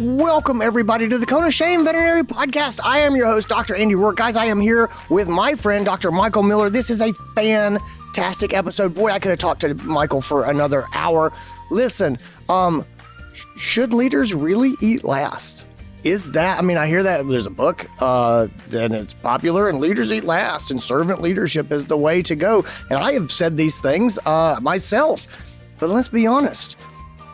Welcome, everybody, to the Cone of Shame Veterinary Podcast. I am your host, Dr. Andy Roark. Guys, I am here with my friend, Dr. Michael Miller. This is a fantastic episode. Boy, I could have talked to Michael for another hour. Listen, should leaders really eat last? Is that, I hear that there's a book, and it's popular, and leaders eat last, and servant leadership is the way to go. And I have said these things myself, but let's be honest.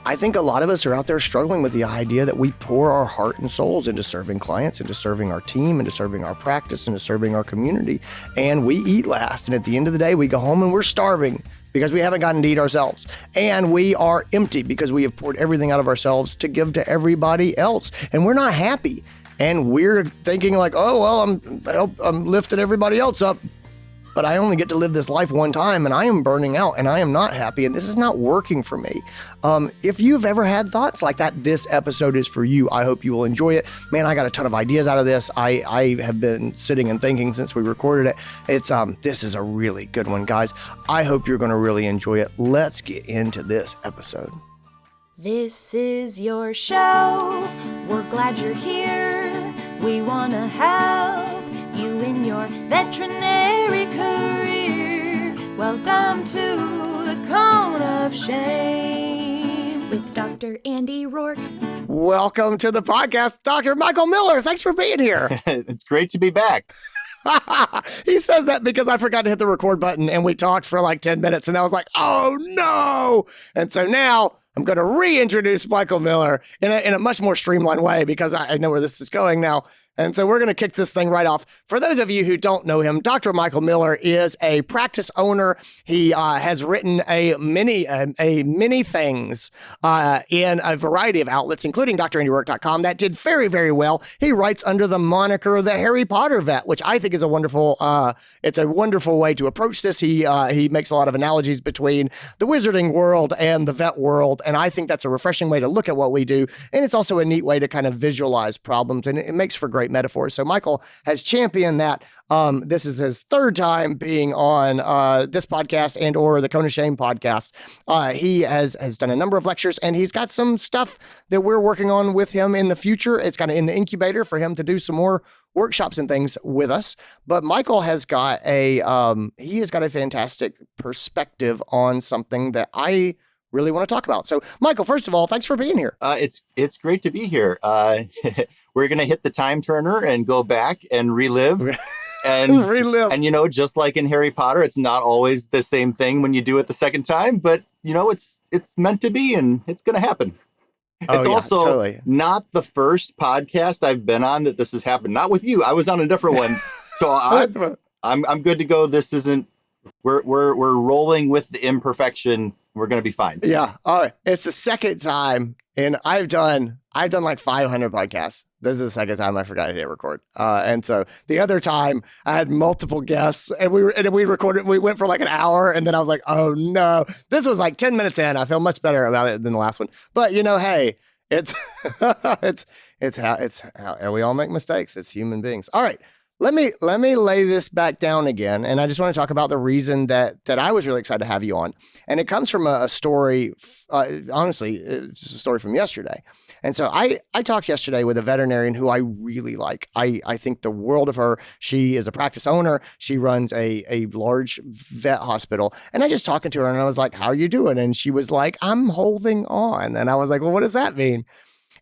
I think a lot of us are out there struggling with the idea that we pour our heart and souls into serving clients, into serving our team, into serving our practice, into serving our community, and we eat last. And at the end of the day, we go home and we're starving because we haven't gotten to eat ourselves. And we are empty because we have poured everything out of ourselves to give to everybody else. And we're not happy. And we're thinking like, oh, well, I'm lifting everybody else up, but I only get to live this life one time, and I am burning out, and I am not happy, and this is not working for me. If you've ever had thoughts like that, this episode is for you. I hope you will enjoy it. Man, I got a ton of ideas out of this. I have been sitting and thinking since we recorded it. This is a really good one, guys. I hope you're going to really enjoy it. Let's get into this episode. This is your show. We're glad you're here. We want to help you in your veterinary career. Welcome to the Cone of Shame with Dr. Andy Roark. Welcome to the podcast, Dr. Michael Miller. Thanks for being here. It's great to be back. He says that because I forgot to hit the record button and we talked for like 10 minutes and I was like, oh no. And so now I'm going to reintroduce Michael Miller in a much more streamlined way because I know where this is going now. And so we're going to kick this thing right off. For those of you who don't know him, Dr. Michael Miller is a practice owner. He has written many things in a variety of outlets, including DrAndyRoark.com, that did very, very well. He writes under the moniker the Harry Potter Vet, which I think is a wonderful way to approach this. He makes a lot of analogies between the wizarding world and the vet world, and I think that's a refreshing way to look at what we do. And it's also a neat way to kind of visualize problems, and it makes for great metaphors. So Michael has championed that. This is his third time being on this podcast and or the Cone of Shame podcast. He has done a number of lectures, and he's got some stuff that we're working on with him in the future. It's kind of in the incubator for him to do some more workshops and things with us. But Michael has got a fantastic perspective on something that I really want to talk about. So, Michael, first of all, thanks for being here. It's great to be here. We're going to hit the time turner and go back and relive. And And, just like in Harry Potter, it's not always the same thing when you do it the second time, but, it's meant to be and it's going to happen. It's also totally not the first podcast I've been on that this has happened. Not with you. I was on a different one. So I'm good to go. This isn't, we're rolling with the imperfection. We're going to be fine. Yeah. All right. It's the second time, and I've done like 500 podcasts. This is the second time I forgot to hit record. And so the other time I had multiple guests and we recorded, we went for like an hour, and then I was like, oh no, this was like 10 minutes in. I feel much better about it than the last one. But hey, it's how we all make mistakes as human beings. All right. Let me lay this back down again, and I just want to talk about the reason that I was really excited to have you on. And it comes from a story, honestly, it's a story from yesterday. And so I talked yesterday with a veterinarian who I really like. I think the world of her. She is a practice owner. She runs a large vet hospital. And I just talking to her, and I was like, how are you doing? And she was like, I'm holding on. And I was like, well, what does that mean?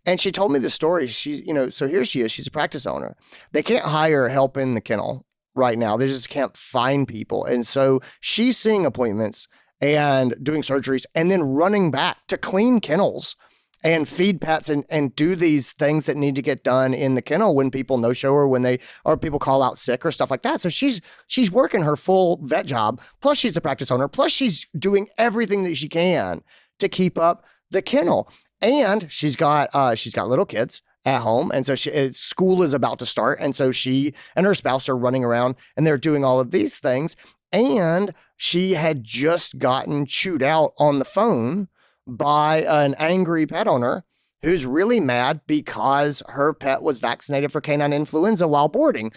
And she told me the story. So here she is. She's a practice owner. They can't hire help in the kennel right now. They just can't find people. And so she's seeing appointments and doing surgeries and then running back to clean kennels and feed pets and do these things that need to get done in the kennel when people no-show or people call out sick or stuff like that. So she's working her full vet job. Plus she's a practice owner. Plus she's doing everything that she can to keep up the kennel. And she's got little kids at home. And so school is about to start. And so she and her spouse are running around and they're doing all of these things. And she had just gotten chewed out on the phone by an angry pet owner who's really mad because her pet was vaccinated for canine influenza while boarding.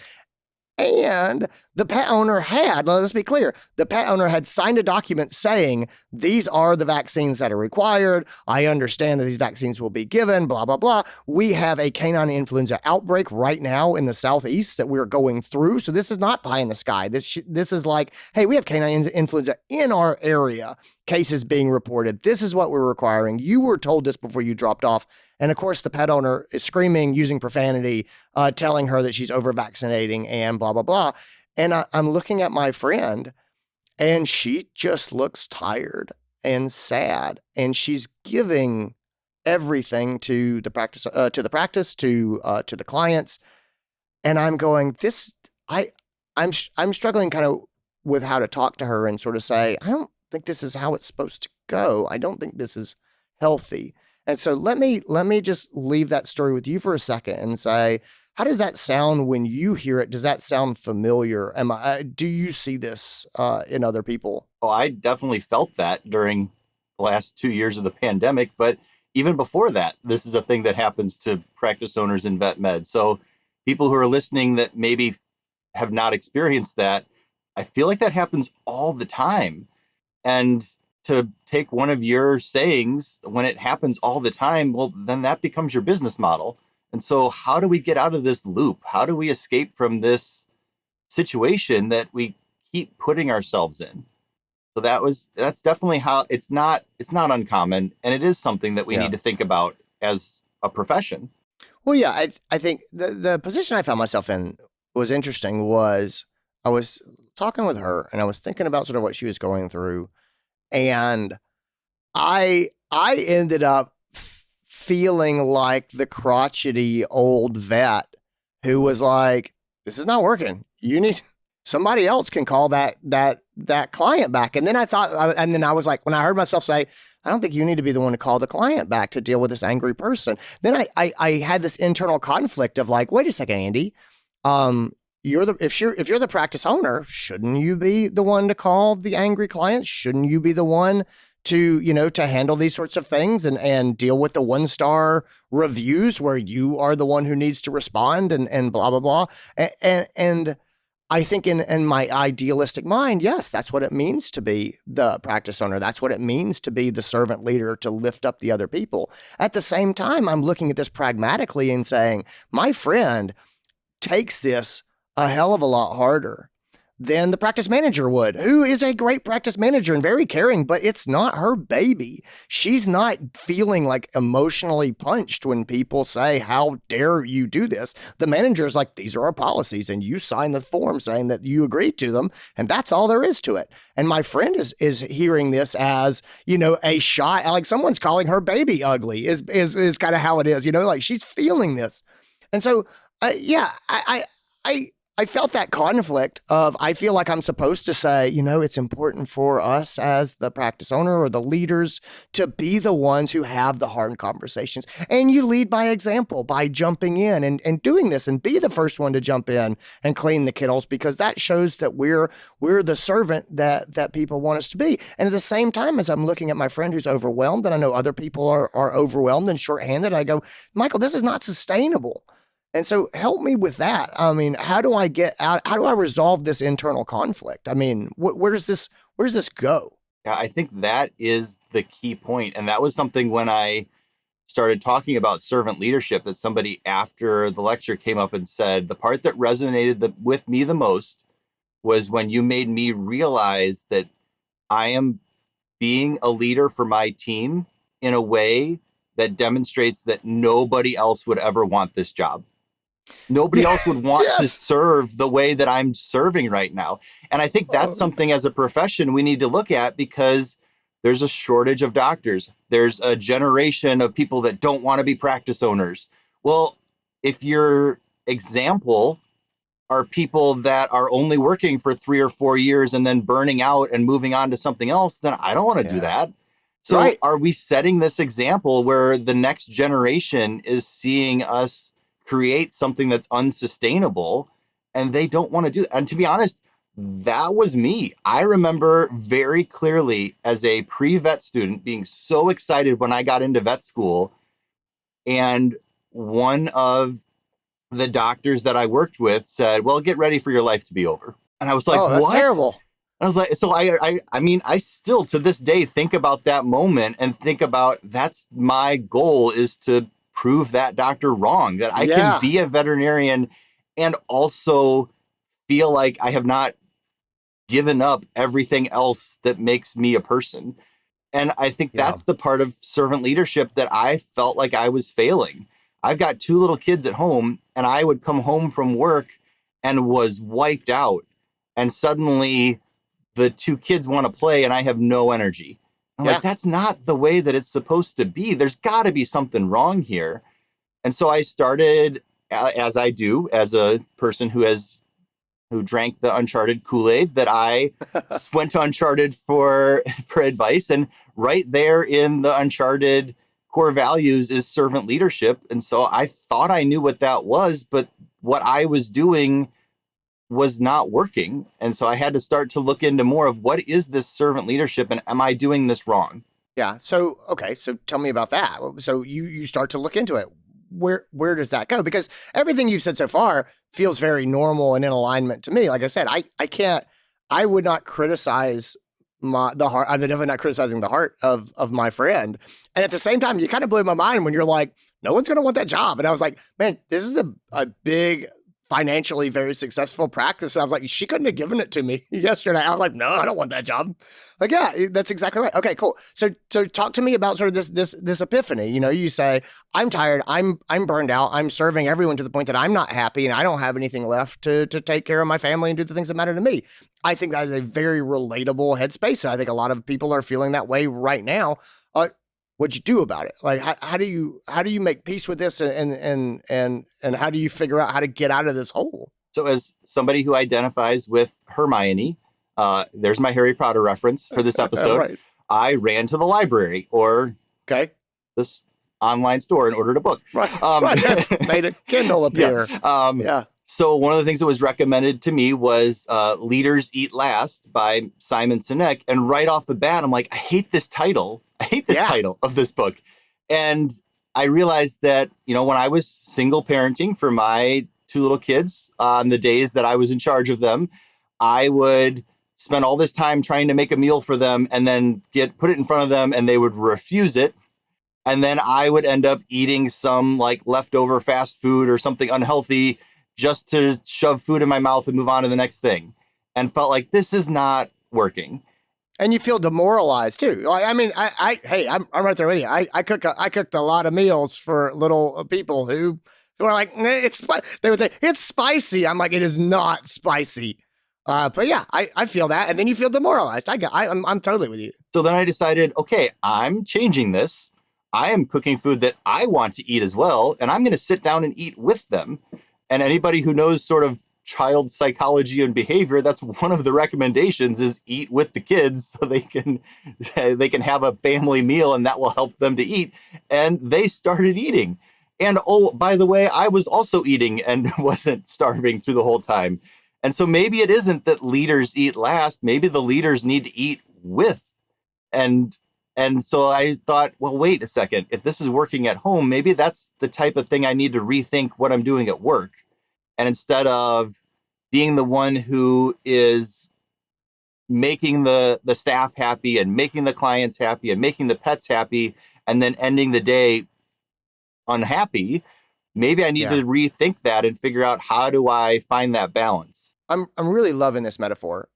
And The pet owner had, let's be clear, the pet owner had signed a document saying, these are the vaccines that are required. I understand that these vaccines will be given, blah, blah, blah. We have a canine influenza outbreak right now in the Southeast that we're going through. So this is not pie in the sky. This is like, hey, we have canine influenza in our area. Cases being reported. This is what we're requiring. You were told this before you dropped off. And of course, the pet owner is screaming, using profanity, telling her that she's over vaccinating and blah, blah, blah. And I'm looking at my friend and she just looks tired and sad. And she's giving everything to the practice, to the clients. And I'm going, I'm struggling kind of with how to talk to her and sort of say, I don't think this is how it's supposed to go. I don't think this is healthy. And so let me just leave that story with you for a second and say, how does that sound when you hear it? Does that sound familiar? Do you see this in other people? Oh, I definitely felt that during the last 2 years of the pandemic, but even before that, this is a thing that happens to practice owners in vet med. So people who are listening that maybe have not experienced that, I feel like that happens all the time. And to take one of your sayings, when it happens all the time, well, then that becomes your business model. And so how do we get out of this loop? How do we escape from this situation that we keep putting ourselves in? So that's definitely how it's not uncommon. And it is something that we need to think about as a profession. Well, yeah, I think the position I found myself in was interesting. Was I was talking with her and I was thinking about sort of what she was going through. And I ended up feeling like the crotchety old vet who was like, this is not working. You need somebody else can call that client back. And then I was like, when I heard myself say, I don't think you need to be the one to call the client back to deal with this angry person. Then I had this internal conflict of like, wait a second, Andy, if you're the practice owner, shouldn't you be the one to call the angry client? Shouldn't you be the one to handle these sorts of things and deal with the 1-star reviews where you are the one who needs to respond and blah, blah, blah. And I think in my idealistic mind, yes, that's what it means to be the practice owner. That's what it means to be the servant leader, to lift up the other people. At the same time, I'm looking at this pragmatically and saying, my friend takes this a hell of a lot harder than the practice manager would, who is a great practice manager and very caring, but it's not her baby. She's not feeling like emotionally punched when people say, how dare you do this? The manager is like, these are our policies and you sign the form saying that you agreed to them. And that's all there is to it. And my friend is hearing this as, a shot, like someone's calling her baby ugly is kind of how it is, like she's feeling this. And so, I felt that conflict of, I feel like I'm supposed to say, it's important for us as the practice owner or the leaders to be the ones who have the hard conversations. And you lead by example, by jumping in and doing this and be the first one to jump in and clean the kennels, because that shows that we're the servant that people want us to be. And at the same time, as I'm looking at my friend who's overwhelmed, and I know other people are overwhelmed and shorthanded, I go, Michael, this is not sustainable. And so help me with that. I mean, how do I get out? How do I resolve this internal conflict? I mean, where does this go? Yeah, I think that is the key point. And that was something when I started talking about servant leadership, that somebody after the lecture came up and said, the part that resonated with me the most was when you made me realize that I am being a leader for my team in a way that demonstrates that nobody else would ever want this job. Nobody else would want to serve the way that I'm serving right now. And I think that's something as a profession we need to look at, because there's a shortage of doctors. There's a generation of people that don't want to be practice owners. Well, if your example are people that are only working for 3 or 4 years and then burning out and moving on to something else, then I don't want to do that. So are we setting this example where the next generation is seeing us create something that's unsustainable and they don't want to do it? And to be honest, that was me. I remember very clearly as a pre-vet student being so excited when I got into vet school. And one of the doctors that I worked with said, well, get ready for your life to be over. And I was like, oh, that's what? terrible. I was like, so I mean, I still to this day think about that moment and think about that's my goal, is to prove that doctor wrong, that I can be a veterinarian and also feel like I have not given up everything else that makes me a person. And I think that's the part of servant leadership that I felt like I was failing. I've got 2 little kids at home, and I would come home from work and was wiped out. And suddenly the 2 kids want to play and I have no energy. I'm like, that's not the way that it's supposed to be. There's got to be something wrong here. And so I started, as I do, as a person who drank the Uncharted Kool-Aid, that I went to Uncharted for advice. And right there in the Uncharted core values is servant leadership. And so I thought I knew what that was, but what I was doing was not working. And so I had to start to look into more of what is this servant leadership and am I doing this wrong? Yeah. So, okay. So tell me about that. So you start to look into it. Where does that go? Because everything you've said so far feels very normal and in alignment to me. Like I said, I would not criticize the heart. I'm definitely not criticizing the heart of my friend. And at the same time, you kind of blew my mind when you're like, no one's going to want that job. And I was like, man, this is a big, financially very successful practice. And I was like, she couldn't have given it to me yesterday. I was like, no, I don't want that job. Like, yeah, that's exactly right. Okay, cool. So talk to me about sort of this epiphany. You know, you say, I'm tired, I'm burned out, I'm serving everyone to the point that I'm not happy and I don't have anything left to take care of my family and do the things that matter to me. I think that is a very relatable headspace. I think a lot of people are feeling that way right now. What'd you do about it? Like, how do you make peace with this and how do you figure out how to get out of this hole? So as somebody who identifies with Hermione, there's my Harry Potter reference for this episode. Right. I ran to the library or this online store and ordered a book. Right. Made a Kindle appear. So one of the things that was recommended to me was Leaders Eat Last by Simon Sinek. And right off the bat, I'm like, I hate this title. Title of this book. And I realized that, you know, when I was single parenting for my 2 little kids, on the days that I was in charge of them, I would spend all this time trying to make a meal for them and then put it in front of them and they would refuse it. And then I would end up eating some like leftover fast food or something unhealthy just to shove food in my mouth and move on to the next thing, and felt like this is not working. And you feel demoralized too. Like, I mean, I'm right there with you. I cooked a lot of meals for little people who are like, they would say it's spicy. I'm like, it is not spicy. But yeah, I feel that, and then you feel demoralized. I'm totally with you. So then I decided, okay, I'm changing this. I am cooking food that I want to eat as well, and I'm going to sit down and eat with them. And anybody who knows sort of child psychology and behavior, that's one of the recommendations, is eat with the kids so they can have a family meal and that will help them to eat. And they started eating. And oh, by the way, I was also eating and wasn't starving through the whole time. And so maybe it isn't that leaders eat last. Maybe the leaders need to eat with. And so I thought, well, wait a second. If this is working at home, maybe that's the type of thing I need to rethink what I'm doing at work. And instead of being the one who is making the staff happy and making the clients happy and making the pets happy and then ending the day unhappy, maybe I need to rethink that and figure out, how do I find that balance? I'm really loving this metaphor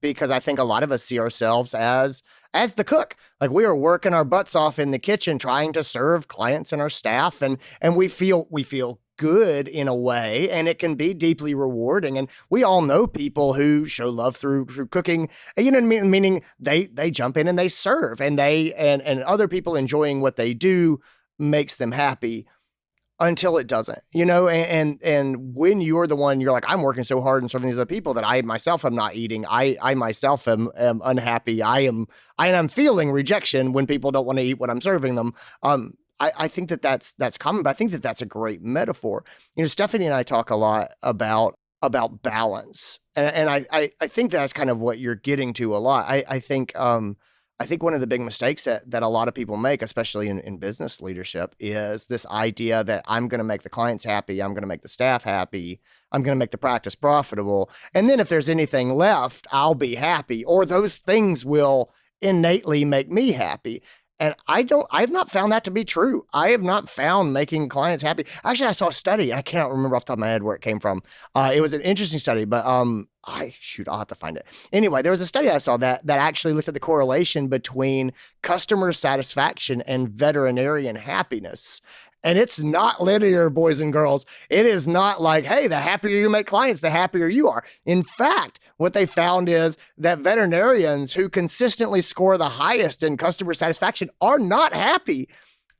because I think a lot of us see ourselves as the cook. Like, we are working our butts off in the kitchen trying to serve clients and our staff, and we feel good in a way, and it can be deeply rewarding. And we all know people who show love through cooking, you know what I mean? Meaning they jump in and they serve, and and other people enjoying what they do makes them happy until it doesn't, you know? And when you're the one, you're like, I'm working so hard and serving these other people that I myself am not eating. I myself am unhappy. I'm feeling rejection when people don't want to eat what I'm serving them. I think that's common, but I think that's a great metaphor. You know, Stephanie and I talk a lot about balance. And I think that's kind of what you're getting to a lot. I think I think one of the big mistakes that a lot of people make, especially in business leadership, is this idea that I'm going to make the clients happy, I'm going to make the staff happy, I'm going to make the practice profitable. And then if there's anything left, I'll be happy, or those things will innately make me happy. And I've not found that to be true. I have not found making clients happy. Actually, I saw a study. I cannot remember off the top of my head where it came from. It was an interesting study, but I'll have to find it. Anyway, there was a study I saw that actually looked at the correlation between customer satisfaction and veterinarian happiness. And it's not linear, boys and girls. It is not like, hey, the happier you make clients, the happier you are. In fact, what they found is that veterinarians who consistently score the highest in customer satisfaction are not happy.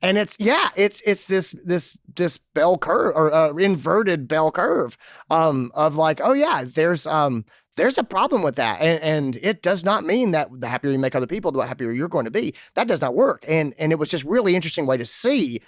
And it's this bell curve or inverted bell curve of like, oh yeah, there's a problem with that. And it does not mean that the happier you make other people, the happier you're going to be. That does not work. And it was just really interesting way to see.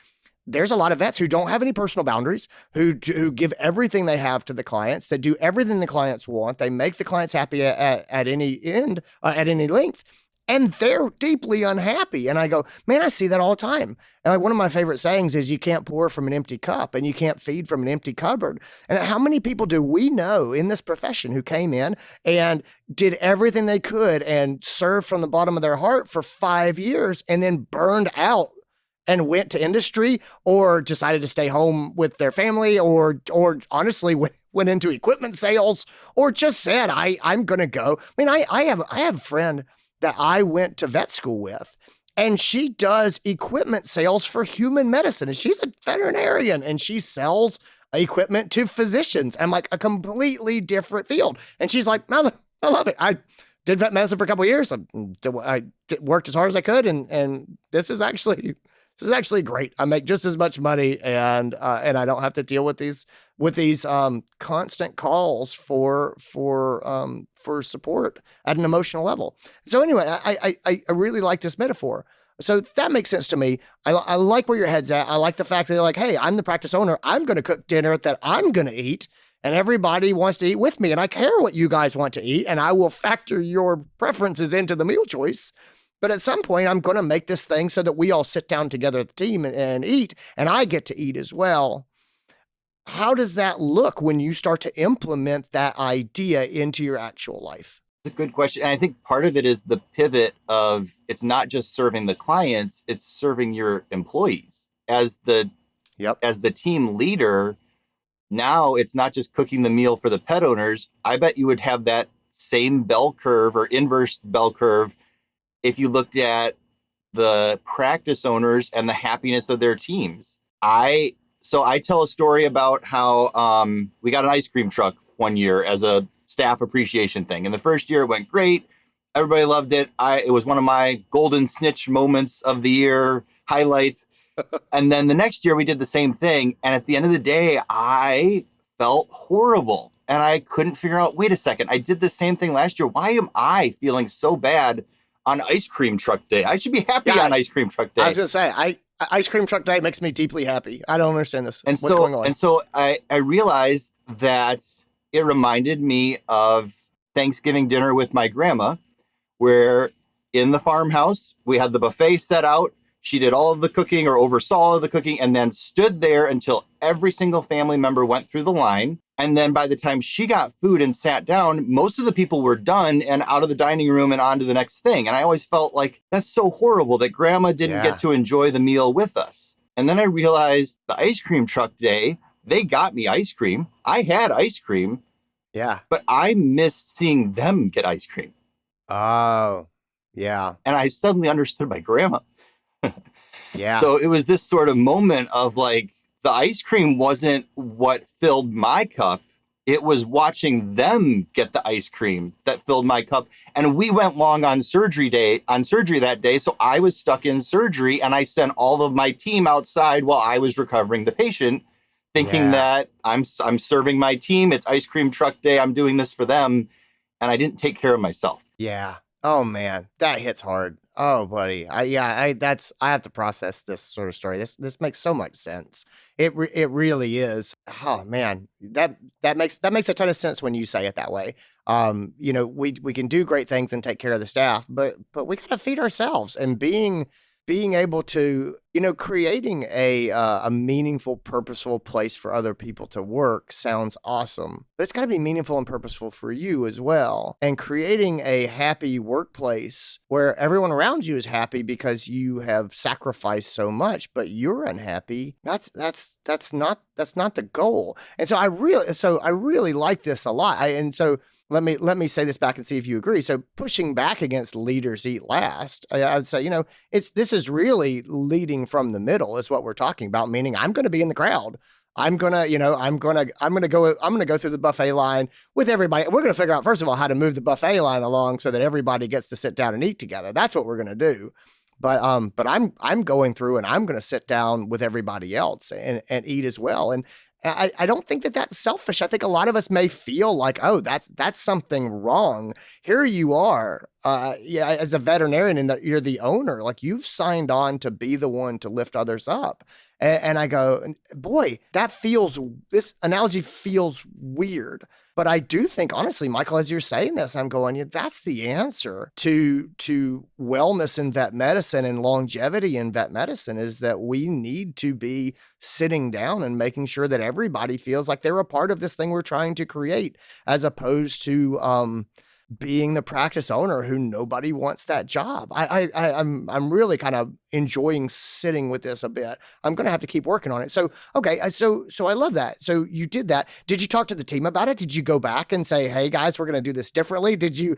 There's a lot of vets who don't have any personal boundaries, who give everything they have to the clients, that do everything the clients want. They make the clients happy at any end, at any length, and they're deeply unhappy. And I go, man, I see that all the time. And like one of my favorite sayings is, you can't pour from an empty cup and you can't feed from an empty cupboard. And how many people do we know in this profession who came in and did everything they could and served from the bottom of their heart for 5 years and then burned out and went to industry, or decided to stay home with their family, or honestly went into equipment sales, or just said, I'm going to go. I mean, I have a friend that I went to vet school with, and she does equipment sales for human medicine. And she's a veterinarian, and she sells equipment to physicians, and like a completely different field. And she's like, I love it. I did vet medicine for a couple of years. I worked as hard as I could. And this is actually great. I make just as much money, and I don't have to deal with these constant calls for support at an emotional level. So anyway, I really like this metaphor. So that makes sense to me. I like where your head's at. I like the fact that you're like, hey, I'm the practice owner. I'm going to cook dinner that I'm going to eat, and everybody wants to eat with me, and I care what you guys want to eat, and I will factor your preferences into the meal choice. But at some point, I'm going to make this thing so that we all sit down together at the team and eat, and I get to eat as well. How does that look when you start to implement that idea into your actual life? It's a good question. And I think part of it is the pivot of, it's not just serving the clients, it's serving your employees. As the team leader, now it's not just cooking the meal for the pet owners. I bet you would have that same bell curve or inverse bell curve if you looked at the practice owners and the happiness of their teams. So I tell a story about how we got an ice cream truck one year as a staff appreciation thing. And the first year it went great. Everybody loved it. It was one of my golden snitch moments of the year highlights. And then the next year we did the same thing. And at the end of the day, I felt horrible. And I couldn't figure out, wait a second, I did the same thing last year. Why am I feeling so bad on ice cream truck day? I should be happy on ice cream truck day. I was going to say, ice cream truck day makes me deeply happy. I don't understand this. What's going on? And so I realized that it reminded me of Thanksgiving dinner with my grandma, where in the farmhouse, we had the buffet set out. She did all of the cooking or oversaw all of the cooking, and then stood there until every single family member went through the line. And then by the time she got food and sat down, most of the people were done and out of the dining room and on to the next thing. And I always felt like, that's so horrible that grandma didn't get to enjoy the meal with us. And then I realized the ice cream truck day, they got me ice cream. I had ice cream. Yeah. But I missed seeing them get ice cream. Oh, yeah. And I suddenly understood my grandma. Yeah. So it was this sort of moment of like, the ice cream wasn't what filled my cup. It was watching them get the ice cream that filled my cup. And we went long on surgery that day. So I was stuck in surgery, and I sent all of my team outside while I was recovering the patient, thinking that I'm serving my team. It's ice cream truck day. I'm doing this for them. And I didn't take care of myself. Yeah. Oh man, that hits hard. Oh, buddy. I have to process this sort of story. This makes so much sense. It really is. Oh man, that makes a ton of sense when you say it that way. We can do great things and take care of the staff, but we got to feed ourselves, and being able to, creating a meaningful, purposeful place for other people to work sounds awesome, but it's got to be meaningful and purposeful for you as well. And creating a happy workplace where everyone around you is happy because you have sacrificed so much, but you're unhappy. That's not the goal. And so I really like this a lot. Let me say this back and see if you agree. So pushing back against leaders eat last, I would say, this is really leading from the middle is what we're talking about, meaning I'm going to be in the crowd. I'm going to go through the buffet line with everybody. We're going to figure out, first of all, how to move the buffet line along so that everybody gets to sit down and eat together. That's what we're going to do. But I'm going through and I'm going to sit down with everybody else and eat as well. And I don't think that that's selfish. I think a lot of us may feel like, oh, that's something wrong. Here you are, as a veterinarian, and you're the owner. Like, you've signed on to be the one to lift others up. And I go, boy, this analogy feels weird. But I do think, honestly, Michael, as you're saying this, I'm going, that's the answer to wellness in vet medicine and longevity in vet medicine, is that we need to be sitting down and making sure that everybody feels like they're a part of this thing we're trying to create, as opposed to being the practice owner who nobody wants that job. I'm really kind of enjoying sitting with this a bit. I'm going to have to keep working on it. So, okay. So I love that. So you did that. Did you talk to the team about it? Did you go back and say, hey guys, we're going to do this differently? Did you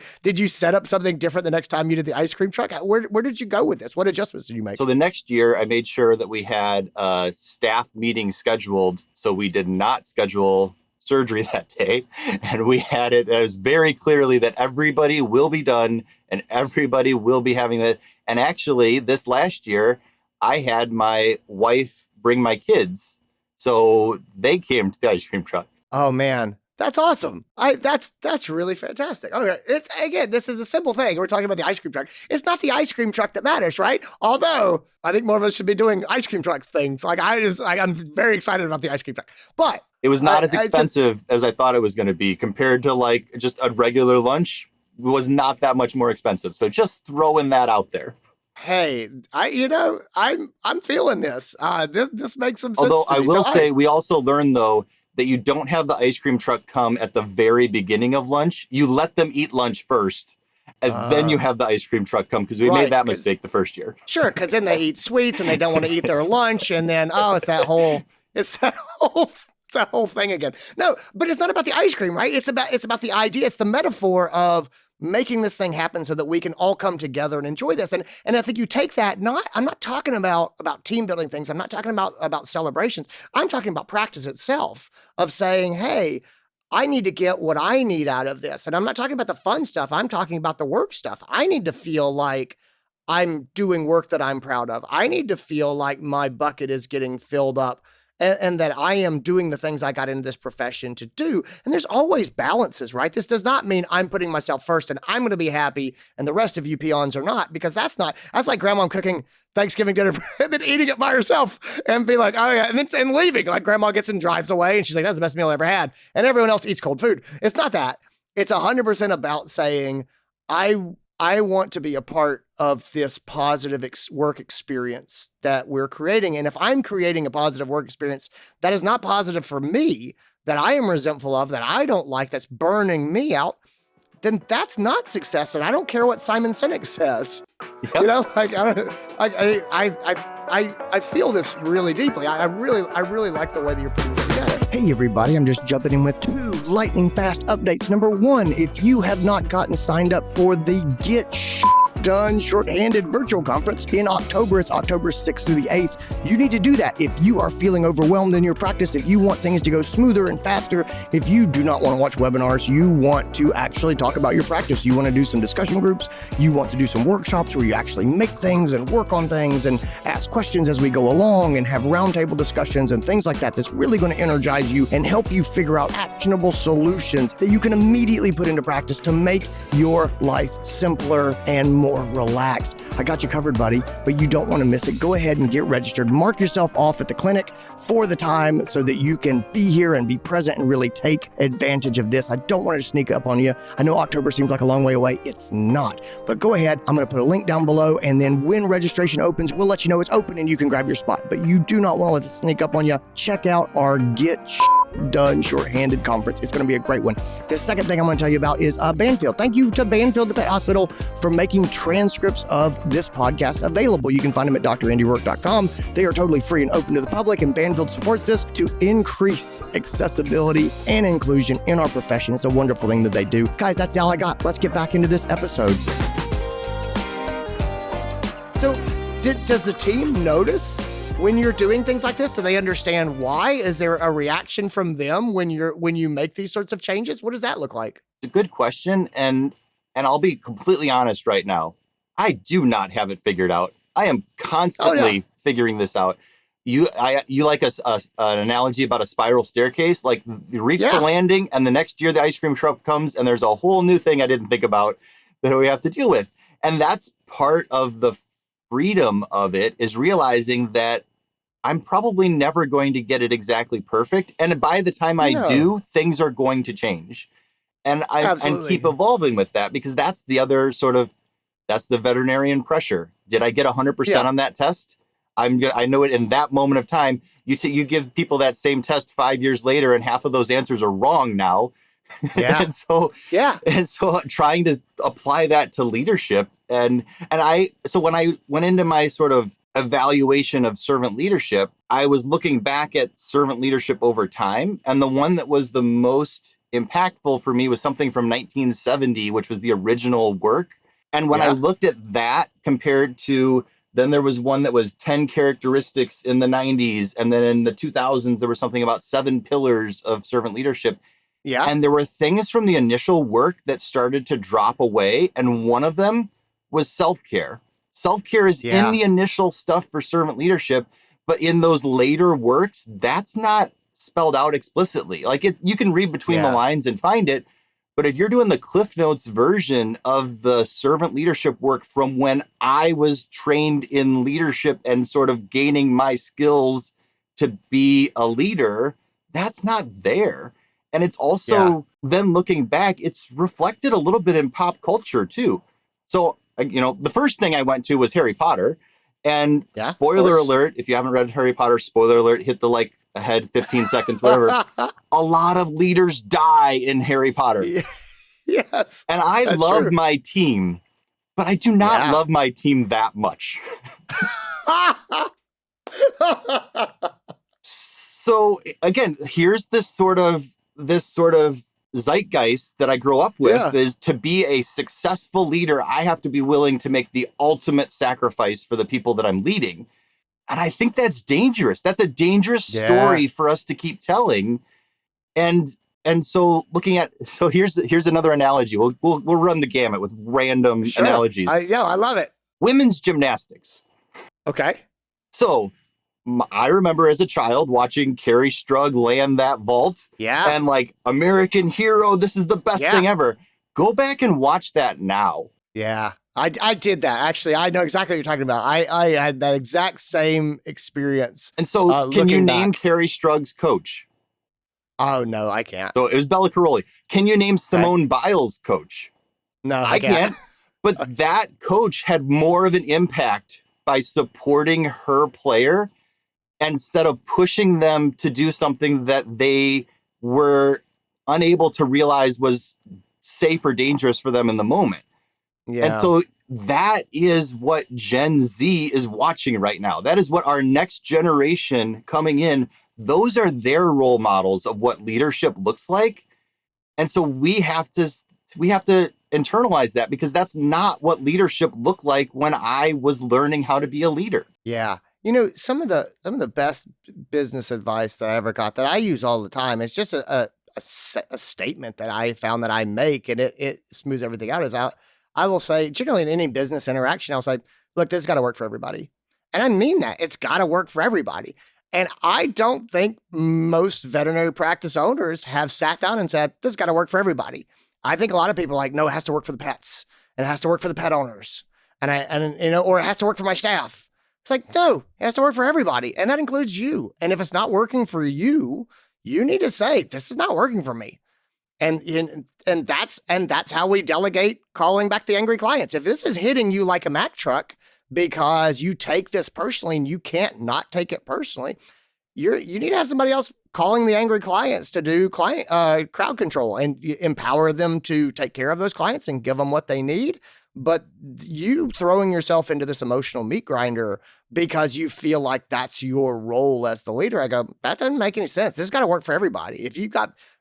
set up something different the next time you did the ice cream truck? Where did you go with this? What adjustments did you make? So the next year I made sure that we had a staff meeting scheduled. So we did not schedule surgery that day, and we had it as very clearly that everybody will be done and everybody will be having it. And actually, this last year, I had my wife bring my kids, so they came to the ice cream truck. Oh man, that's awesome! That's really fantastic. Okay, this is a simple thing. We're talking about the ice cream truck. It's not the ice cream truck that matters, right? Although I think more of us should be doing ice cream truck things. I'm very excited about the ice cream truck, but it was not as expensive as I thought it was going to be compared to like just a regular lunch. It was not that much more expensive. So just throwing that out there. Hey, I'm feeling this. This makes some sense. Although I will say, we also learned though that you don't have the ice cream truck come at the very beginning of lunch. You let them eat lunch first, and then you have the ice cream truck come, because we made that mistake the first year. Sure, because then they eat sweets and they don't want to eat their lunch, and then it's that whole thing again. No, but it's not about the ice cream, right? It's about the idea. It's the metaphor of making this thing happen so that we can all come together and enjoy this. And I think you take that, I'm not talking about team building things. I'm not talking about celebrations. I'm talking about practice itself, of saying, hey, I need to get what I need out of this. And I'm not talking about the fun stuff. I'm talking about the work stuff. I need to feel like I'm doing work that I'm proud of. I need to feel like my bucket is getting filled up, and that I am doing the things I got into this profession to do. And there's always balances, right? This does not mean I'm putting myself first and I'm going to be happy and the rest of you peons are not, because that's like grandma cooking Thanksgiving dinner and then eating it by herself and be like, oh yeah, and leaving. Like, grandma gets and drives away and she's like, that's the best meal I ever had. And everyone else eats cold food. It's not that. It's 100% about saying, I want to be a part of this positive work experience that we're creating. And if I'm creating a positive work experience that is not positive for me, that I am resentful of, that I don't like, that's burning me out, then that's not success. And I don't care what Simon Sinek says. Yep. I feel this really deeply. I really like the way that you're putting this together. Hey everybody, I'm just jumping in with 2 lightning fast updates. Number 1, if you have not gotten signed up for the Get Done Shorthanded Virtual Conference in October. It's October 6th through the 8th. You need to do that if you are feeling overwhelmed in your practice, if you want things to go smoother and faster, if you do not want to watch webinars, you want to actually talk about your practice, you want to do some discussion groups, you want to do some workshops where you actually make things and work on things and ask questions as we go along and have roundtable discussions and things like that, that's really going to energize you and help you figure out actionable solutions that you can immediately put into practice to make your life simpler and more relaxed. I got you covered, buddy, but you don't want to miss it. Go ahead and get registered. Mark yourself off at the clinic for the time so that you can be here and be present and really take advantage of this. I don't want to sneak up on you. I know October seems like a long way away. It's not. But go ahead. I'm going to put a link down below, and then when registration opens, we'll let you know it's open and you can grab your spot. But you do not want to let it sneak up on you. Check out our Get Done Shorthanded Conference. It's going to be a great one. The second thing I'm going to tell you about is Banfield. Thank you to Banfield, the pet hospital, for making transcripts of this podcast available. You can find them at DrAndyRoark.com. They are totally free and open to the public, and Banfield supports this to increase accessibility and inclusion in our profession. It's a wonderful thing that they do. Guys, that's all I got. Let's get back into this episode. So, does the team notice when you're doing things like this? Do they understand why? Is there a reaction from them when you make these sorts of changes? What does that look like? It's a good question, and I'll be completely honest right now. I do not have it figured out. I am constantly figuring this out. You like an analogy about a spiral staircase? Like you reach the landing, and the next year the ice cream truck comes, and there's a whole new thing I didn't think about that we have to deal with. And that's part of the freedom of it, is realizing that I'm probably never going to get it exactly perfect. And by the time I do, things are going to change. And and keep evolving with that, because that's the other that's the veterinarian pressure. Did I get 100% on that test? I know it in that moment of time. You give people that same test 5 years later, and half of those answers are wrong now. Yeah. and so trying to apply that to leadership. And when I went into my sort of evaluation of servant leadership, I was looking back at servant leadership over time. And the one that was the most impactful for me was something from 1970, which was the original work. And when I looked at that compared to, then there was one that was 10 characteristics in the 90s. And then in the 2000s, there was something about 7 pillars of servant leadership. Yeah. And there were things from the initial work that started to drop away. And one of them was self-care. Self-care is in the initial stuff for servant leadership, but in those later works, that's not spelled out explicitly. Like you can read between the lines and find it, but if you're doing the Cliff Notes version of the servant leadership work from when I was trained in leadership and sort of gaining my skills to be a leader, that's not there. And it's also, then looking back, it's reflected a little bit in pop culture too. So, the first thing I went to was Harry Potter. And spoiler alert, if you haven't read Harry Potter, spoiler alert, hit the ahead 15 seconds, whatever. A lot of leaders die in Harry Potter. Yes. And I love my team, but I do not love my team that much. So again, here's this sort of zeitgeist that I grew up with, is to be a successful leader, I have to be willing to make the ultimate sacrifice for the people that I'm leading. And I think that's dangerous. That's a dangerous story for us to keep telling. And so here's another analogy. We'll run the gamut with random analogies. I love it. Women's gymnastics. Okay. So I remember as a child watching Carrie Strug land that vault. Yeah. And American hero, this is the best thing ever. Go back and watch that now. Yeah. I did that. Actually, I know exactly what you're talking about. I had that exact same experience. And so can you name Carrie Strug's coach? Oh, no, I can't. So it was Bella Caroli. Can you name Simone Biles' coach? No, I can't. But that coach had more of an impact by supporting her player instead of pushing them to do something that they were unable to realize was safe or dangerous for them in the moment. Yeah. And so that is what Gen Z is watching right now. That is what our next generation coming in, those are their role models of what leadership looks like. And so we have to internalize that, because that's not what leadership looked like when I was learning how to be a leader. Yeah. Some of the best business advice that I ever got that I use all the time, it's just a statement that I found that I make, and it smooths everything out, is I will say, generally in any business interaction, I'll say, look, this has got to work for everybody. And I mean that. It's got to work for everybody. And I don't think most veterinary practice owners have sat down and said, this has got to work for everybody. I think a lot of people are like, no, it has to work for the pets, and it has to work for the pet owners, or it has to work for my staff. It's like, no, it has to work for everybody. And that includes you. And if it's not working for you, you need to say, this is not working for me. And that's how we delegate calling back the angry clients. If this is hitting you like a Mack truck because you take this personally and you can't not take it personally, you need to have somebody else calling the angry clients to do crowd control, and empower them to take care of those clients and give them what they need. But you throwing yourself into this emotional meat grinder because you feel like that's your role as the leader, I go, that doesn't make any sense. This has got to work for everybody.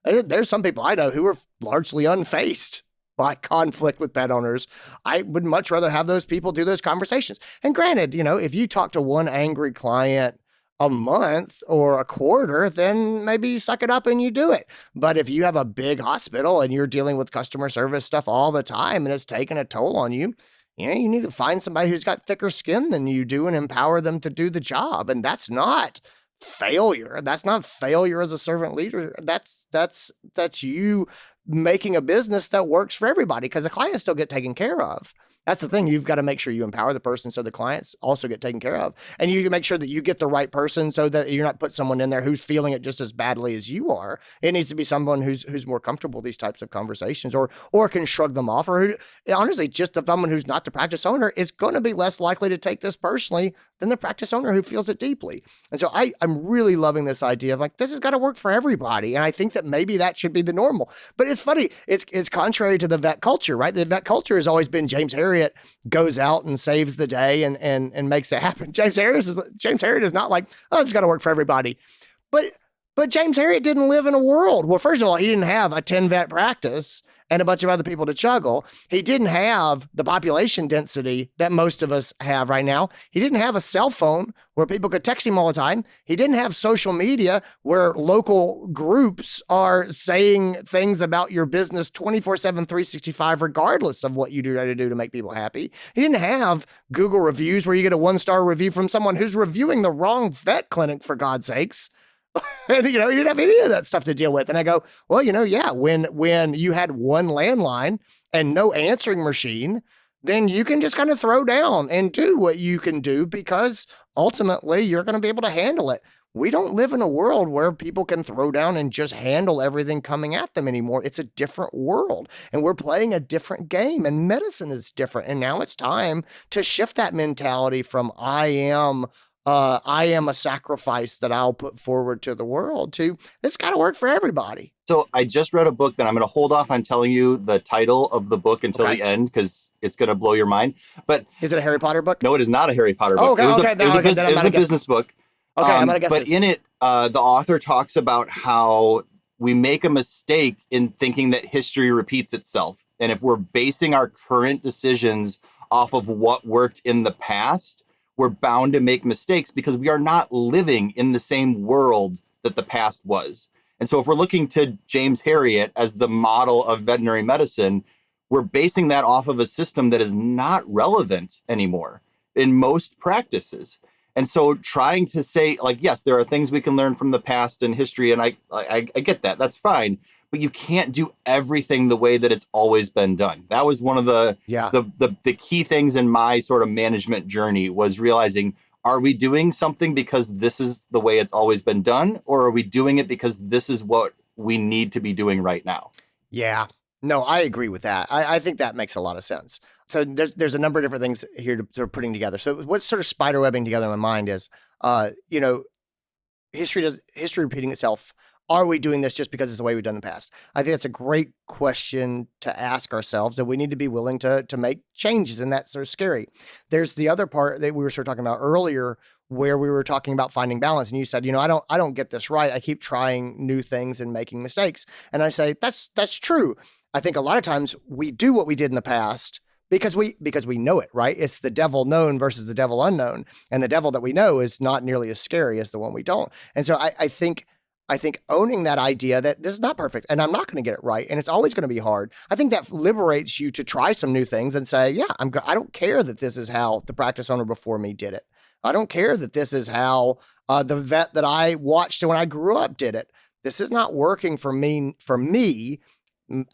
There's some people I know who are largely unfazed by conflict with pet owners. I would much rather have those people do those conversations. And granted, if you talk to one angry client a month or a quarter, then maybe you suck it up and you do it. But if you have a big hospital and you're dealing with customer service stuff all the time and it's taking a toll on you, you need to find somebody who's got thicker skin than you do and empower them to do the job. And that's not failure. That's not failure as a servant leader. That's you making a business that works for everybody, because the clients still get taken care of. That's the thing. You've got to make sure you empower the person so the clients also get taken care of. And you can make sure that you get the right person so that you're not put someone in there who's feeling it just as badly as you are. It needs to be someone who's more comfortable with these types of conversations, or can shrug them off, or honestly, just someone who's not the practice owner is going to be less likely to take this personally than the practice owner who feels it deeply. And so I'm really loving this idea of like, this has got to work for everybody. And I think that maybe that should be the normal. But it's funny. It's contrary to the vet culture, right? The vet culture has always been James Harriet goes out and saves the day and makes it happen. James Harriet is not like, oh, it's got to work for everybody. But James Harriet didn't live in a world. Well, first of all, he didn't have a 10 vet practice and a bunch of other people to juggle. He didn't have the population density that most of us have right now. He didn't have a cell phone where people could text him all the time. He didn't have social media where local groups are saying things about your business 24/7, 365, regardless of what you try to do to make people happy. He didn't have Google reviews where you get a 1-star review from someone who's reviewing the wrong vet clinic, for God's sakes. And, he didn't have any of that stuff to deal with. And I go, well, yeah, when you had one landline and no answering machine, then you can just kind of throw down and do what you can do, because ultimately you're going to be able to handle it. We don't live in a world where people can throw down and just handle everything coming at them anymore. It's a different world, and we're playing a different game, and medicine is different. And now it's time to shift that mentality from I am a sacrifice that I'll put forward to the world to it's got to work for everybody. So I just read a book that I'm going to hold off on telling you the title of the book until the end, because it's going to blow your mind. But is it a Harry Potter book? No, it is not a Harry Potter book. It was a business book. Okay, I'm going to guess. But in it, the author talks about how we make a mistake in thinking that history repeats itself. And if we're basing our current decisions off of what worked in the past, we're bound to make mistakes because we are not living in the same world that the past was. And so if we're looking to James Harriet as the model of veterinary medicine, we're basing that off of a system that is not relevant anymore in most practices. And so trying to say, like, yes, there are things we can learn from the past and history, and I get that. That's fine. But you can't do everything the way that it's always been done. That was one of the key things in my sort of management journey, was realizing, are we doing something because this is the way it's always been done, or are we doing it because this is what we need to be doing right now? Yeah. No, I agree with that. I think that makes a lot of sense. So there's a number of different things here to sort of putting together. So what's sort of spiderwebbing together in my mind is, history repeating itself. Are we doing this just because it's the way we've done in the past? I think that's a great question to ask ourselves, and we need to be willing to make changes, and that's sort of scary. There's the other part that we were sort of talking about earlier, where we were talking about finding balance, and you said, I don't get this right. I keep trying new things and making mistakes. And I say, that's true. I think a lot of times we do what we did in the past because we know it, right? It's the devil known versus the devil unknown. And the devil that we know is not nearly as scary as the one we don't. And so I think owning that idea that this is not perfect and I'm not going to get it right and it's always going to be hard, I think that liberates you to try some new things and say, yeah, I don't care that this is how the practice owner before me did it. I don't care that this is how the vet that I watched when I grew up did it. This is not working for me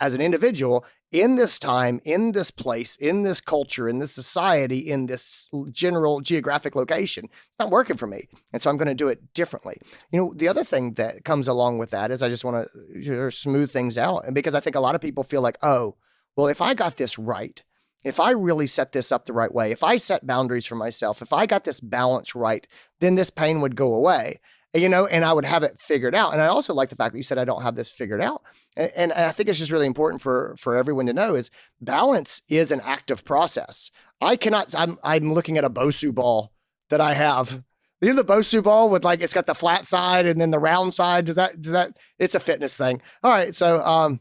as an individual in this time, in this place, in this culture, in this society, in this general geographic location. It's not working for me. And so I'm going to do it differently. The other thing that comes along with that is I just want to smooth things out. And because I think a lot of people feel like, oh, well, if I got this right, if I really set this up the right way, if I set boundaries for myself, if I got this balance right, then this pain would go away. And I would have it figured out. And I also like the fact that you said I don't have this figured out. And I think it's just really important for everyone to know is balance is an active process. I'm looking at a Bosu ball that I have. The Bosu ball with it's got the flat side and then the round side. Does that, it's a fitness thing. All right. So,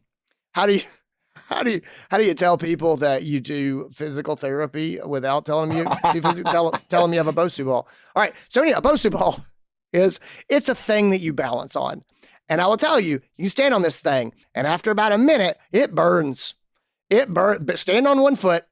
how do you tell people that you do physical therapy without telling them tell them you have a Bosu ball? All right. So a Bosu ball it's a thing that you balance on. And I will tell you, you stand on this thing and after about a minute, it burns. But stand on one foot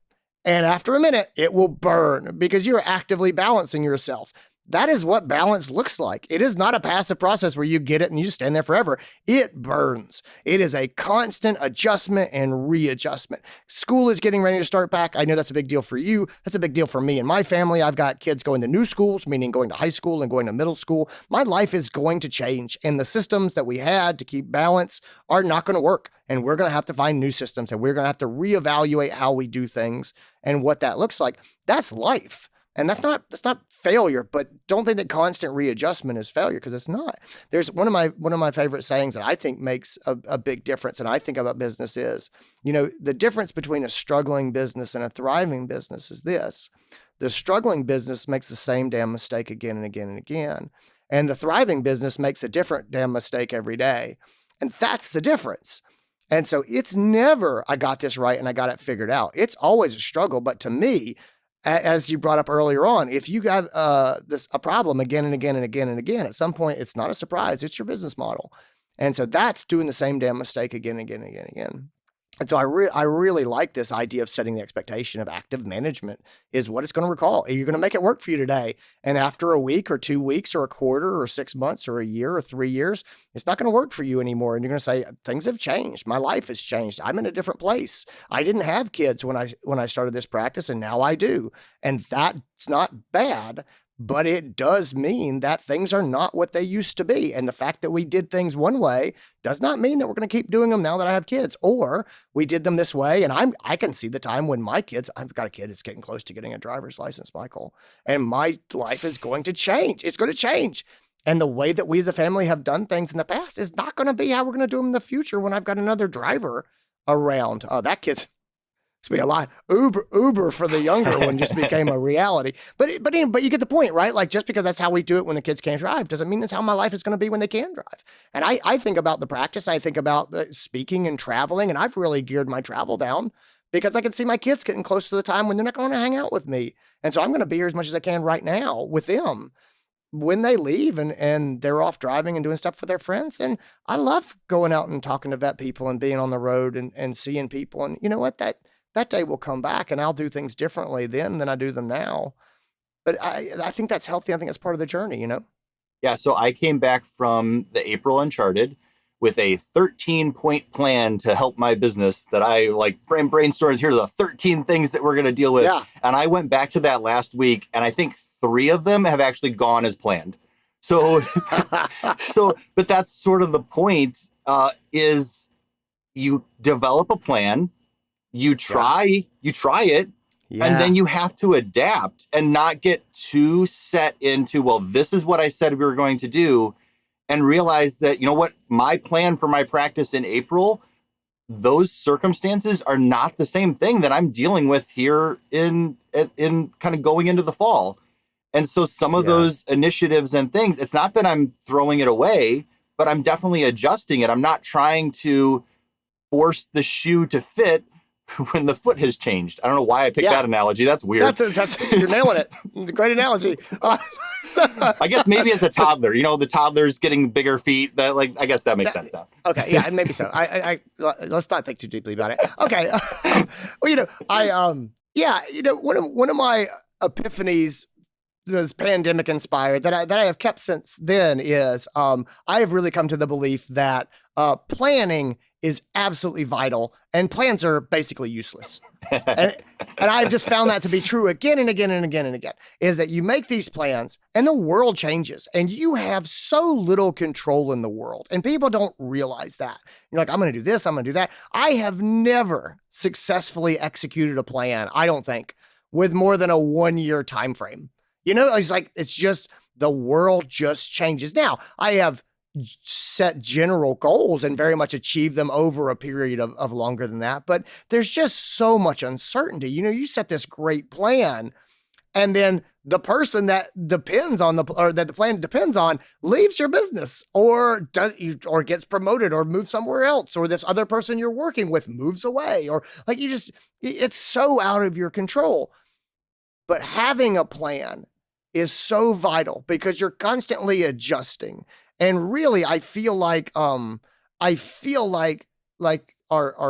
and after a minute, it will burn because you're actively balancing yourself. That is what balance looks like. It is not a passive process where you get it and you just stand there forever. It burns. It is a constant adjustment and readjustment. School is getting ready to start back. I know that's a big deal for you. That's a big deal for me and my family. I've got kids going to new schools, meaning going to high school and going to middle school. My life is going to change and the systems that we had to keep balance are not going to work. And we're going to have to find new systems and we're going to have to reevaluate how we do things and what that looks like. That's life. And that's not failure, but don't think that constant readjustment is failure because it's not. There's one of my favorite sayings that I think makes a big difference, and I think about business is, the difference between a struggling business and a thriving business is this. The struggling business makes the same damn mistake again and again and again. And the thriving business makes a different damn mistake every day. And that's the difference. And so it's never, I got this right and I got it figured out. It's always a struggle. But to me, as you brought up earlier on, if you got a problem again and again and again and again, at some point, it's not a surprise. It's your business model. And so that's doing the same damn mistake again and again and again and again. And so I really like this idea of setting the expectation of active management is what it's going to recall. You're going to make it work for you today. And after a week or 2 weeks or a quarter or 6 months or a year or 3 years, it's not going to work for you anymore. And you're going to say, things have changed. My life has changed. I'm in a different place. I didn't have kids when I started this practice and now I do. And that's not bad. But it does mean that things are not what they used to be. And the fact that we did things one way does not mean that we're going to keep doing them now that I have kids. Or we did them this way. And I can see the time when I've got a kid that's getting close to getting a driver's license, Michael. And my life is going to change. It's going to change. And the way that we as a family have done things in the past is not going to be how we're going to do them in the future when I've got another driver around. That kid's to be a lot. Uber for the younger one just became a reality. But you get the point, right? Just because that's how we do it when the kids can't drive doesn't mean that's how my life is going to be when they can drive. And I think about the practice. I think about the speaking and traveling. And I've really geared my travel down because I can see my kids getting close to the time when they're not going to hang out with me. And so I'm going to be here as much as I can right now with them when they leave and they're off driving and doing stuff with their friends. And I love going out and talking to vet people and being on the road and seeing people. And you know what? That day will come back and I'll do things differently then than I do them now. But I think that's healthy. I think that's part of the journey, Yeah. So I came back from the April Uncharted with a 13-point plan to help my business that I brainstormed. Here's the 13 things that we're going to deal with. Yeah. And I went back to that last week and I think 3 of them have actually gone as planned. So, but that's sort of the point is you develop a plan. You try it, and then you have to adapt and not get too set into, well, this is what I said we were going to do, and realize that, my plan for my practice in April, those circumstances are not the same thing that I'm dealing with here in kind of going into the fall. And so some of those initiatives and things, it's not that I'm throwing it away, but I'm definitely adjusting it. I'm not trying to force the shoe to fit when the foot has changed. I don't know why I picked that analogy. That's weird. That's you're nailing it. Great analogy. I guess maybe as a toddler, the toddler's getting bigger feet. I guess that makes sense now. Okay, yeah, maybe so. I let's not think too deeply about it. Okay, well, one of my epiphanies was pandemic inspired that I have kept since then is I have really come to the belief that planning is absolutely vital, and plans are basically useless. and I've just found that to be true again and again and again and again, is that you make these plans and the world changes and you have so little control in the world, and people don't realize that. You're like, I'm going to do this, I'm going to do that. I have never successfully executed a plan, I don't think, with more than a 1-year time frame. It's just the world just changes. Now, I have set general goals and very much achieve them over a period of longer than that. But there's just so much uncertainty. You set this great plan, and then the person that depends on that the plan depends on leaves your business or gets promoted or moves somewhere else, or this other person you're working with moves away, or it's so out of your control. But having a plan is so vital because you're constantly adjusting. And really, I feel like our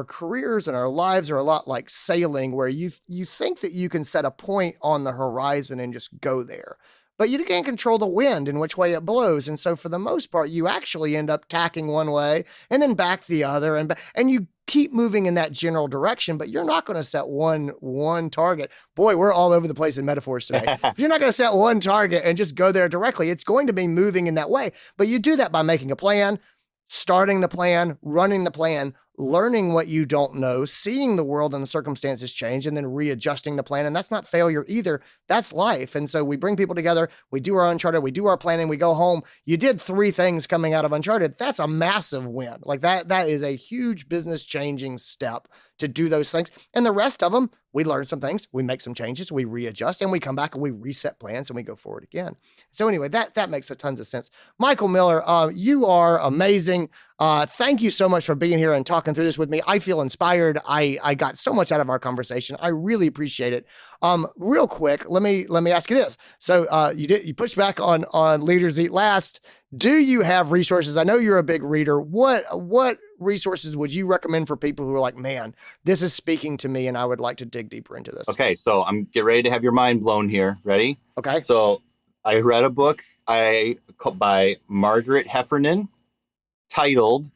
careers and our lives are a lot like sailing, where you think that you can set a point on the horizon and just go there, but you can't control the wind and which way it blows. And so for the most part, you actually end up tacking one way and then back the other, and you keep moving in that general direction, but you're not going to set one target. Boy, we're all over the place in metaphors today. You're not going to set one target and just go there directly. It's going to be moving in that way, but you do that by making a plan, starting the plan, running the plan, learning what you don't know, seeing the world and the circumstances change, and then readjusting the plan. And that's not failure either. That's life. And so we bring people together, we do our Uncharted, we do our planning, we go home. You did 3 things coming out of Uncharted. That's a massive win. That is a huge business changing step to do those things. And the rest of them, we learn some things, we make some changes, we readjust, and we come back and we reset plans and we go forward again. So anyway, that makes tons of sense. Michael Miller, you are amazing. Thank you so much for being here and talking through this with me. I feel inspired. I got so much out of our conversation. I really appreciate it. Real quick, let me ask you this. So you pushed back on Leaders Eat Last. Do you have resources? I know you're a big reader. What resources would you recommend for people who are like, man, this is speaking to me and I would like to dig deeper into this? Okay, so get ready to have your mind blown here. Ready? Okay. So I read a book by Margaret Heffernan titled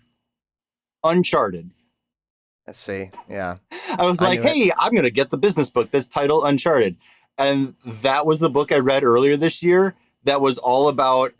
Uncharted. Let's see. Yeah. I was like, hey, I'm going to get the business book that's titled Uncharted. And that was the book I read earlier this year that was all about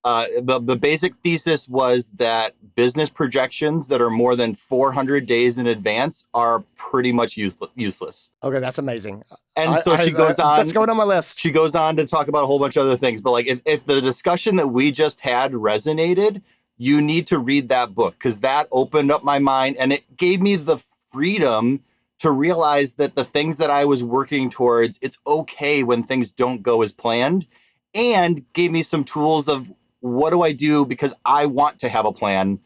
the basic thesis was that business projections that are more than 400 days in advance are pretty much useless. Okay, that's amazing. And so she goes on. That's going on my list. She goes on to talk about a whole bunch of other things. But if the discussion that we just had resonated, you need to read that book, because that opened up my mind and it gave me the freedom to realize that the things that I was working towards, it's okay when things don't go as planned, and gave me some tools of what do I do because I want to have a plan.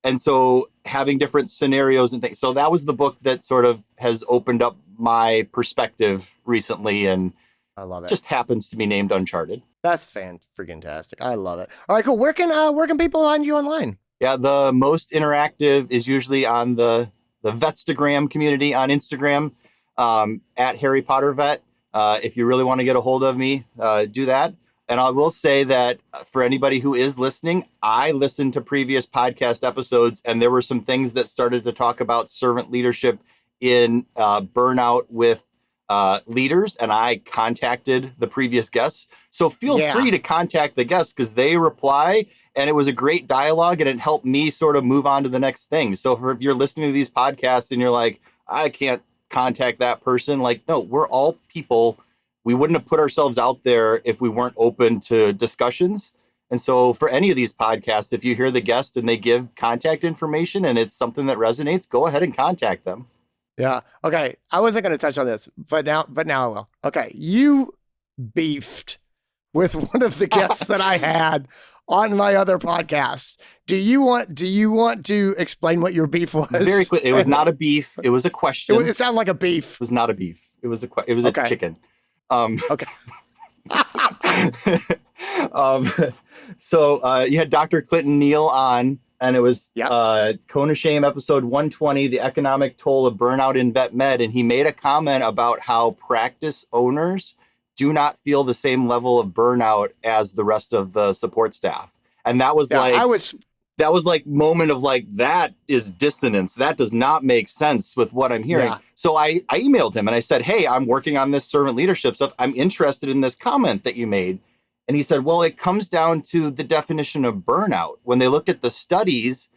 And so having different scenarios and things. So that was the book that sort of has opened up my perspective recently, and I love it. Just happens to be named Uncharted. That's freaking-tastic. I love it. All right, cool. Where can people find you online? Yeah, the most interactive is usually on the Vetstagram community on Instagram, at Harry Potter Vet. If you really want to get a hold of me, do that. And I will say that for anybody who is listening, I listened to previous podcast episodes, and there were some things that started to talk about servant leadership in burnout with leaders, and I contacted the previous guests. So feel free to contact the guests, because they reply, and it was a great dialogue, and it helped me sort of move on to the next thing. So if you're listening to these podcasts and you're like, I can't contact that person, no, we're all people. We wouldn't have put ourselves out there if we weren't open to discussions. And so for any of these podcasts, if you hear the guest and they give contact information and it's something that resonates, go ahead and contact them. Yeah. Okay. I wasn't going to touch on this, but now I will. Okay. You beefed with one of the guests that I had on my other podcasts. Do you want to explain what your beef was? Very quick. It was not a beef. It was a question. It sounded like a beef. It was not a beef. It was a chicken. Okay. So you had Dr. Clinton Neal on, and it was Cone of Shame episode 120, the economic toll of burnout in vet med. And he made a comment about how practice owners do not feel the same level of burnout as the rest of the support staff. And that was that was like moment of like, that is dissonance. That does not make sense with what I'm hearing. Yeah. So I emailed him and I said, hey, I'm working on this servant leadership stuff. I'm interested in this comment that you made. And he said, well, it comes down to the definition of burnout. When they looked at the studies,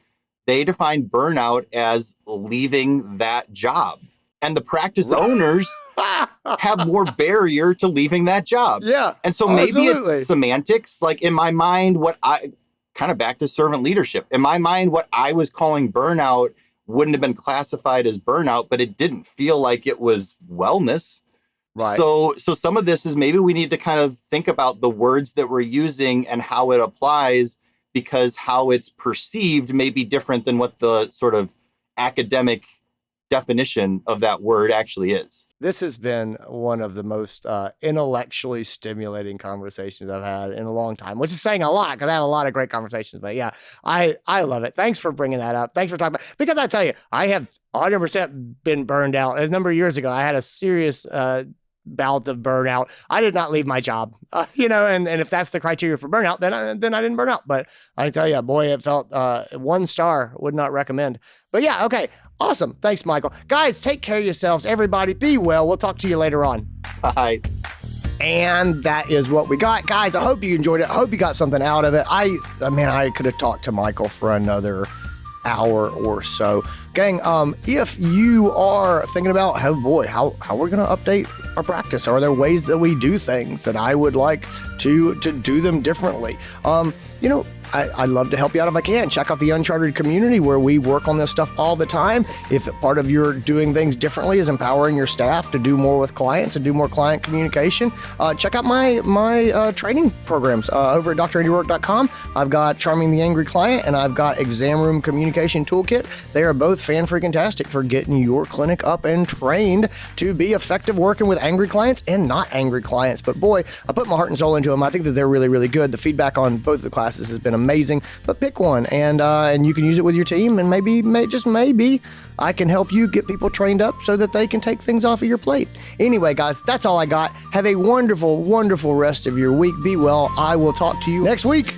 they defined burnout as leaving that job. And the practice owners have more barrier to leaving that job. Yeah. And so maybe it's semantics. Like in my mind, kind of back to servant leadership. In my mind, what I was calling burnout wouldn't have been classified as burnout, but it didn't feel like it was wellness. Right. So some of this is maybe we need to kind of think about the words that we're using and how it applies, because how it's perceived may be different than what the sort of academic definition of that word actually is. This has been one of the most intellectually stimulating conversations I've had in a long time, which is saying a lot because I have a lot of great conversations. But yeah, I love it. Thanks for bringing that up. Thanks for talking about it. Because I tell you, I have 100% been burned out. A number of years ago, I had a serious bout of burnout. I did not leave my job, and if that's the criteria for burnout, then I didn't burn out. But I tell you, boy, it felt 1 star, would not recommend. But yeah, okay. Awesome. Thanks, Michael. Guys, take care of yourselves. Everybody be well. We'll talk to you later on. Bye. And that is what we got. Guys, I hope you enjoyed it. I hope you got something out of it. I could have talked to Michael for another hour or so. Gang, if you are thinking about how we're going to update our practice, are there ways that we do things that I would like to do them differently? I'd love to help you out if I can. Check out the Uncharted community where we work on this stuff all the time. If part of your doing things differently is empowering your staff to do more with clients and do more client communication, check out my training programs over at DrAndyRoark.com. I've got Charming the Angry Client and I've got Exam Room Communication Toolkit. They are both fan-freaking-tastic for getting your clinic up and trained to be effective working with angry clients and not angry clients. But boy, I put my heart and soul into them. I think that they're really, really good. The feedback on both of the classes has been amazing, but pick one and you can use it with your team, and maybe I can help you get people trained up so that they can take things off of your plate. Anyway, guys, that's all I got. Have a wonderful, wonderful rest of your week. Be well. I will talk to you next week.